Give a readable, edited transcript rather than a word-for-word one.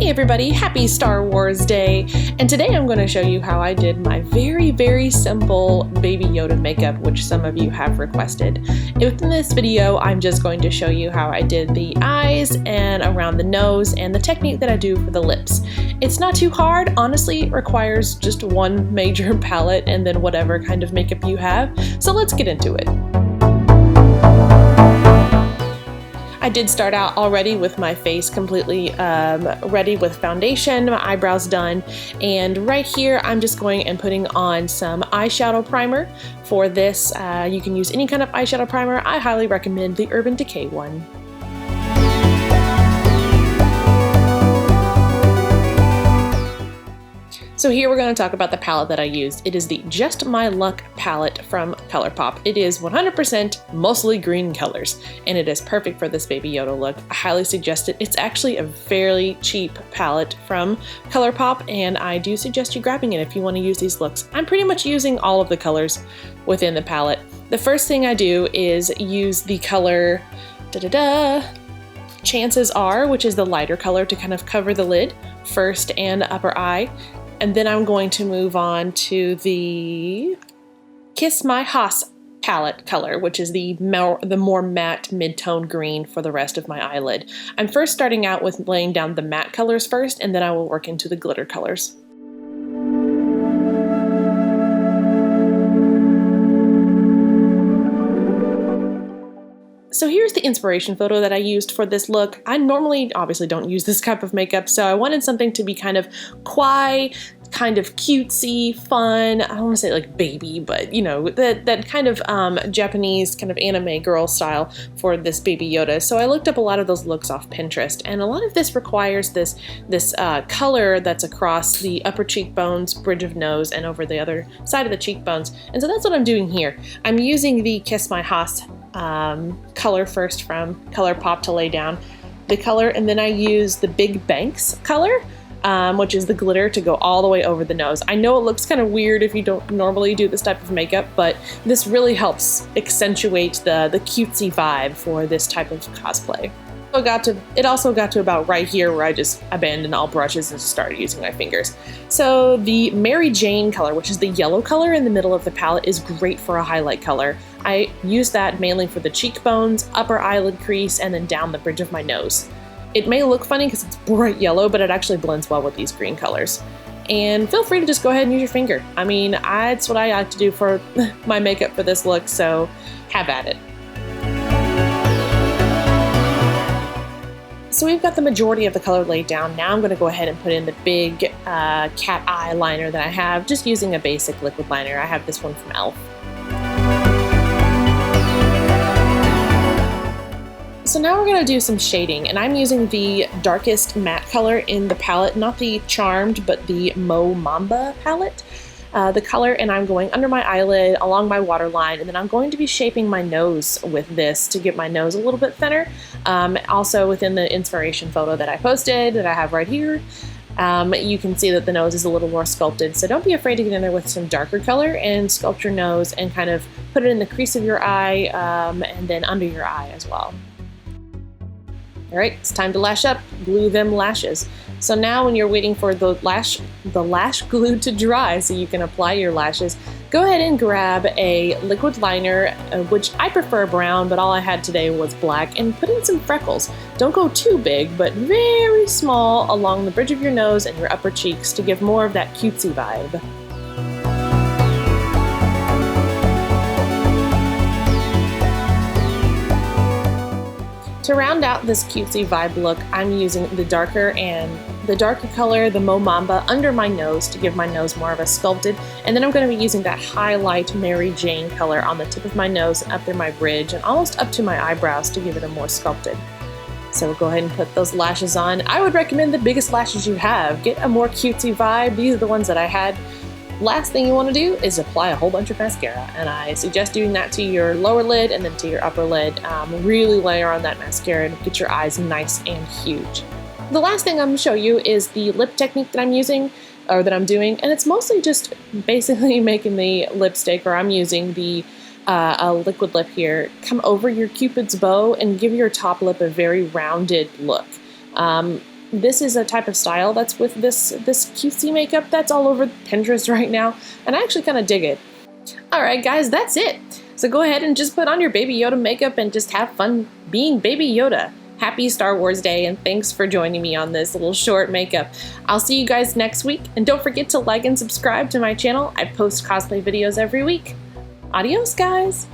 Hey everybody, happy Star Wars Day! And today I'm going to show you how I did my very simple Baby Yoda makeup, which some of you have requested. Within this video, I'm just going to show you how I did the eyes and around the nose and the technique that I do for the lips. It's not too hard, honestly. It requires just one major palette and then whatever kind of makeup you have. So let's get into it. I did start out already with my face completely ready with foundation, my eyebrows done, and right here I'm just going and putting on some eyeshadow primer. For this, you can use any kind of eyeshadow primer. I highly recommend the Urban Decay one. So here we're going to talk about the palette that I used. It is the Just My Luck palette from ColourPop. It is 100% mostly green colors, and it is perfect for this Baby Yoda look. I highly suggest it. It's actually a fairly cheap palette from ColourPop, and I do suggest you grabbing it if you want to use these looks. I'm pretty much using all of the colors within the palette. The first thing I do is use the color Chances Are, which is the lighter color to kind of cover the lid first and the upper eye. And then I'm going to move on to the Kiss My Hoss palette color, which is the more matte mid-tone green for the rest of my eyelid. I'm first starting out with laying down the matte colors first, and then I will work into the glitter colors. So here's the inspiration photo that I used for this look. I normally obviously don't use this type of makeup, so I wanted something to be kind of kawaii, kind of cutesy, fun. I don't want to say like baby, but you know, that kind of Japanese kind of anime girl style for this Baby Yoda. So I looked up a lot of those looks off Pinterest, and a lot of this requires this color that's across the upper cheekbones, bridge of nose, and over the other side of the cheekbones. And so that's what I'm doing here. I'm using the Kiss My Hoss color first from ColourPop to lay down the color, and then I use the Big Banks color, which is the glitter, to go all the way over the nose. I know it looks kind of weird if you don't normally do this type of makeup, but this really helps accentuate the cutesy vibe for this type of cosplay. It also got to about right here where I just abandoned all brushes and just started using my fingers. So the Mary Jane color, which is the yellow color in the middle of the palette, is great for a highlight color. I use that mainly for the cheekbones, upper eyelid crease, and then down the bridge of my nose. It may look funny because it's bright yellow, but it actually blends well with these green colors. And feel free to just go ahead and use your finger. I mean, that's what I like to do for my makeup for this look, so have at it. So we've got the majority of the color laid down. Now I'm going to go ahead and put in the big cat eye liner that I have, just using a basic liquid liner. I have this one from e.l.f. So now we're going to do some shading, and I'm using the darkest matte color in the palette, not the Charmed, but the Mo Mamba palette. The color, and I'm going under my eyelid, along my waterline, and then I'm going to be shaping my nose with this to get my nose a little bit thinner. Also within the inspiration photo that I posted, that I have right here, you can see that the nose is a little more sculpted, so don't be afraid to get in there with some darker color and sculpt your nose and kind of put it in the crease of your eye and then under your eye as well. Alright, it's time to lash up, glue them lashes. So now when you're waiting for the lash glue to dry so you can apply your lashes, go ahead and grab a liquid liner, which I prefer brown, but all I had today was black, and put in some freckles. Don't go too big, but very small along the bridge of your nose and your upper cheeks to give more of that cutesy vibe. To round out this cutesy vibe look, I'm using the darker color, the Mo Mamba, under my nose to give my nose more of a sculpted, and then I'm going to be using that highlight Mary Jane color on the tip of my nose and up through my bridge and almost up to my eyebrows to give it a more sculpted. So we'll go ahead and put those lashes on. I would recommend the biggest lashes you have. Get a more cutesy vibe. These are the ones that I had. Last thing you want to do is apply a whole bunch of mascara, and I suggest doing that to your lower lid and then to your upper lid. Really layer on that mascara and get your eyes nice and huge. The last thing I'm going to show you is the lip technique that I'm using, or that I'm doing, and it's mostly just basically making the lipstick, or I'm using the a liquid lip here, come over your Cupid's bow and give your top lip a very rounded look. this is a type of style that's with this cutesy makeup that's all over Pinterest right now, and I actually kind of dig it. Alright guys, that's it. So go ahead and just put on your Baby Yoda makeup and just have fun being Baby Yoda. Happy Star Wars Day, and thanks for joining me on this little short makeup. I'll see you guys next week, and don't forget to like and subscribe to my channel. I post cosplay videos every week. Adios, guys!